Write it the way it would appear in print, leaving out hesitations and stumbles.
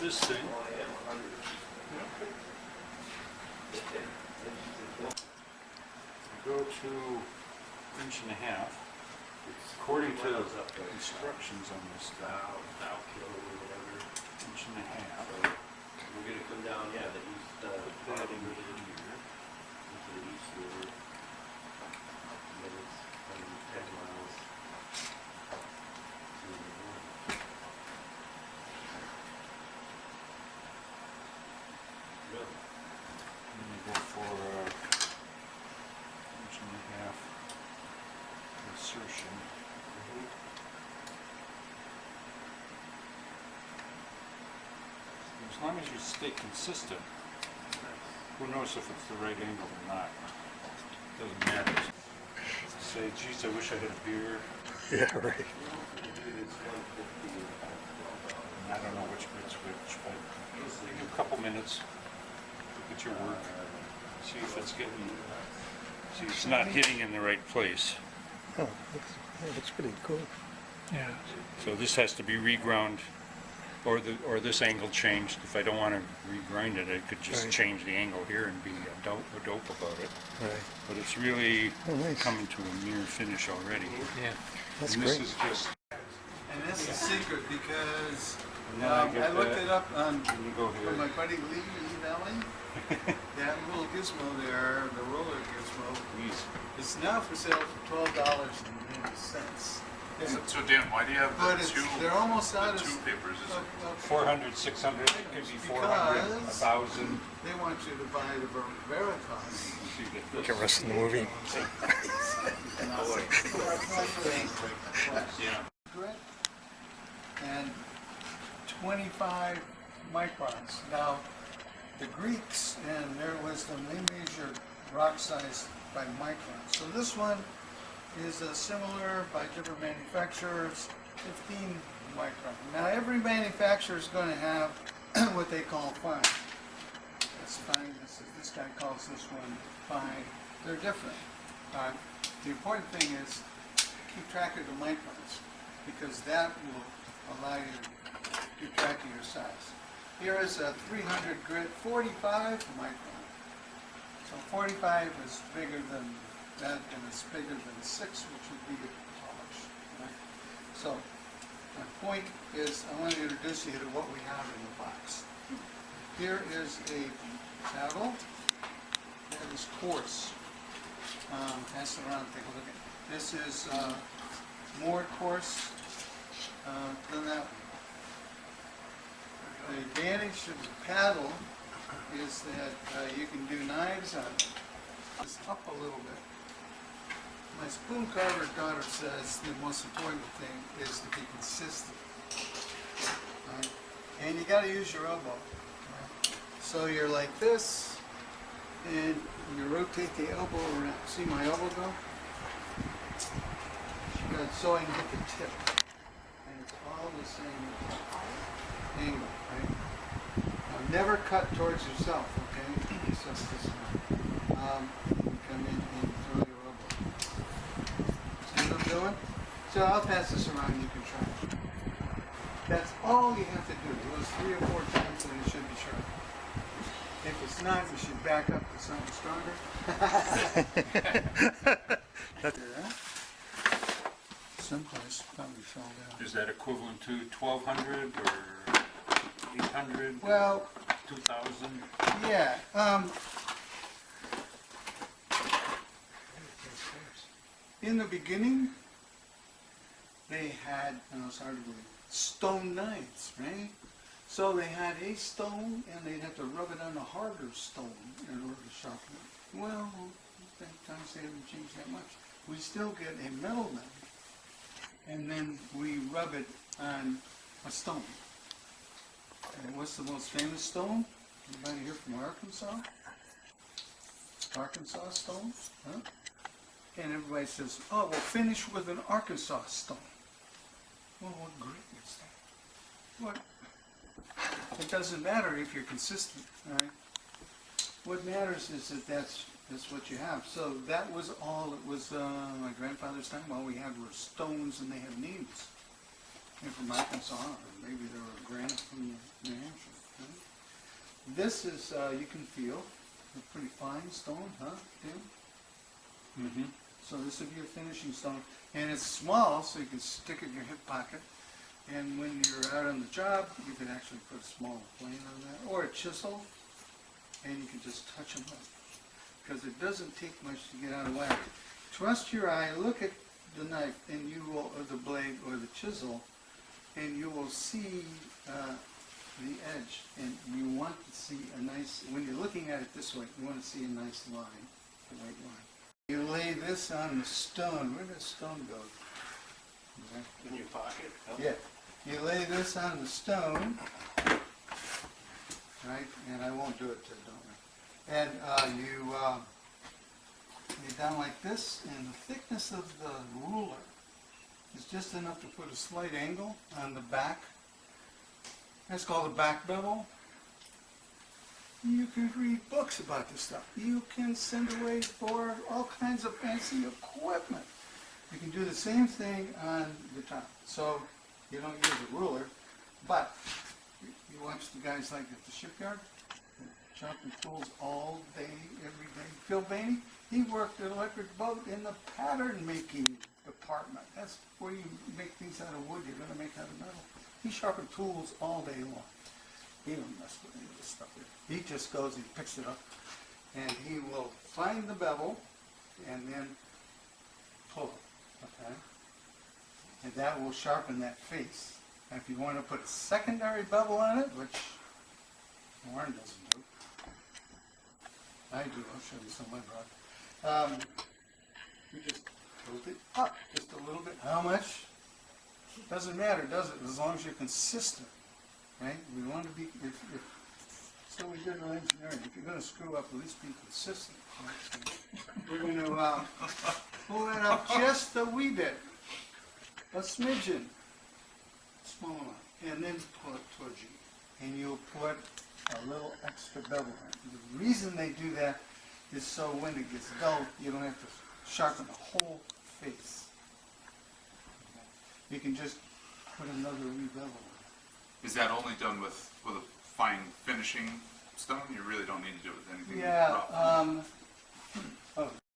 this thing. Go to 1.5 inches. According to the instructions on this thing, 1.5 inches. We're going to come down, yeah, the east, Put that in here. into the east river. And then it's 10 miles to the north. Really? And you go for 1.5 inches insertion. As long as you stay consistent, who knows if it's the right angle or not. Doesn't matter. Say, geez, I wish I had a beer. Yeah, right. It's 150. I don't know which bit's which, but give a couple minutes, look at your work, see if it's getting, see if it's not hitting in the right place. Oh, that's pretty cool. Yeah. So this has to be reground, or this angle changed. If I don't want to regrind it, I could just Right. change the angle here and be a dope about it. Right. But it's really Oh, nice. coming to a near finish already. Yeah. That's And great. this is just, And that's the secret because and then I I get looked that, it up on and you go from my here, buddy Lee Valley. That little gizmo there, the roller gizmo, these, is now for sale for $12.80. So Dan, why do you have But the it's, two, they're almost out the of, two papers? Is it? of 400, 600, it could be 400, Because- 1,000. they want you to buy the Veritas. You get this. Get rest in the movie. Yeah. Grit and 25 microns. Now, the Greeks and their wisdom, they measured rock size by microns. So this one is similar by different manufacturers, 15 micron. Now, every manufacturer is going to have what they call fine. That's fine. This guy calls this one fine. They're different. The important thing is keep track of the microns because that will allow you to keep track of your size. Here is a 300 grit, 45 micron. So 45 is bigger than that, and it's bigger than 6, which would be a polish. Right? So my point is I want to introduce you to what we have in the box. Here is a paddle that is coarse. Pass it around, take a look at it. This is more coarse than that one. The advantage of the paddle is that you can do knives on it. It's up a little bit. My spoon carver daughter says the most important thing is to be consistent. Right? And you got to use your elbow. Right? So you're like this, and you rotate the elbow around. See my elbow go? Good. So I can get the tip. And it's all the same angle, right? Now never cut towards yourself, okay? It's just this way. You come in and throw your elbow. See what I'm doing? So I'll pass this around, you can try it. That's all you have to do. It was 3 or 4 times and it should be sharp. If it's not, you should back up to something stronger. Someplace probably fell down. Is that equivalent to 1,200 or 800? Well, 2,000? yeah. In the beginning, they had, and it's hard to believe, stone knives, right? So they had a stone, and they'd have to rub it on a harder stone in order to sharpen it. Well, times they haven't changed that much. We still get a metal knife, and then we rub it on a stone. And what's the most famous stone? Anybody here from Arkansas? Arkansas stone? Huh? And everybody says, oh, well, finish with an Arkansas stone. Well, what great is that? What? It doesn't matter if you're consistent, right? What matters is that that's what you have. So that was all it was my grandfather's time. All we had were stones and they had needles. And from Arkansas, or maybe they were granite from New Hampshire. this is, you can feel, a pretty fine stone, huh, Tim? Mm-hmm. So this would be a finishing stone, and it's small, so you can stick it in your hip pocket. And when you're out on the job, you can actually put a small plane on that, or a chisel, and you can just touch them up. Because it doesn't take much to get out of whack. Trust your eye, look at the knife, and you will, or the blade, or the chisel, and you will see the edge. And you want to see a nice, when you're looking at it this way, you want to see a nice line, a white line. You lay this on the stone. Where does stone go? Okay. In your pocket? Yeah. You lay this on the stone, right? And I won't do it till don't I? And you lay down like this, and the thickness of the ruler is just enough to put a slight angle on the back. That's called a back bevel. You can read books about this stuff. You can send away for all kinds of fancy equipment. You can do the same thing on the top. So you don't use a ruler, but you watch the guys like at the shipyard, chopping tools all day, every day. Phil Bainey, he worked at Electric Boat in the pattern making department. That's where you make things out of wood you're going to make out of metal. He sharpened tools all day long. He don't mess with any of this stuff. He just goes and picks it up, and he will find the bevel and then pull it, okay? And that will sharpen that face. And if you want to put a secondary bevel on it, which Warren doesn't do, I do, I'll show you some I brought. You just tilt it up just a little bit. How much? Doesn't matter, does it? As long as you're consistent, right? We want to be, so we did in engineering. If you're going to screw up, at least be consistent. Right? So we're going to pull it up just a wee bit, a smidgen, small amount, and then pull it towards you. And you'll put a little extra bevel on it. The reason they do that is so when it gets dull, you don't have to sharpen the whole face. You can just put another wee bevel on. Is that only done with a fine finishing stone? You really don't need to do it with anything Yeah, rough?